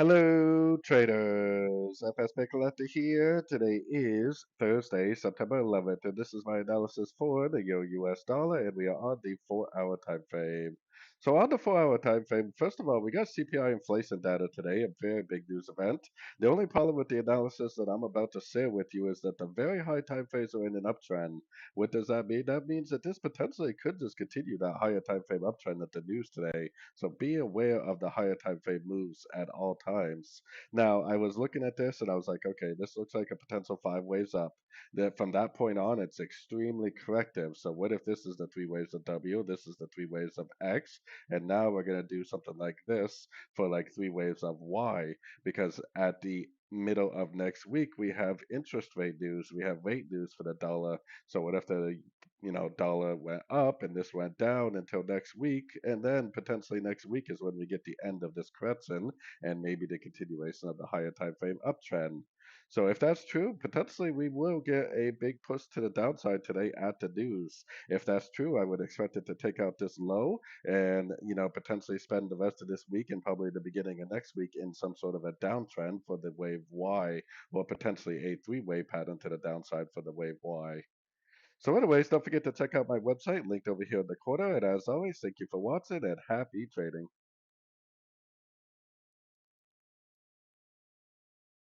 Hello, traders. FX Pip Collector here. Today is Thursday, September 11th, and this is my analysis for the Euro-US dollar, and we are on the 4-hour time frame. So on the 4-hour time frame, first of all, we got CPI inflation data today, a very big news event. The only problem with the analysis that I'm about to share with you is that the very high time frames are in an uptrend. What does that mean? That means that this potentially could just continue that higher time frame uptrend at the news today. So be aware of the higher time frame moves at all times. Now, I was looking at this and I was like, okay, this looks like a potential five waves up. That from that point on, it's extremely corrective. So what if this is the three waves of W, this is the three waves of X, and now we're gonna do something like this for like three waves of Y, because at the middle of next week we have interest rate news, we have rate news for the dollar. So what if the dollar went up and this went down until next week, and then potentially next week is when we get the end of this correction and maybe the continuation of the higher time frame uptrend. So if that's true, potentially we will get a big push to the downside today at the news. If that's true, I would expect it to take out this low and potentially spend the rest of this week and probably the beginning of next week in some sort of a downtrend for the wave Y, or potentially a three-way pattern to the downside for the wave Y. So anyways, don't forget to check out my website linked over here in the corner. And as always, thank you for watching and happy trading.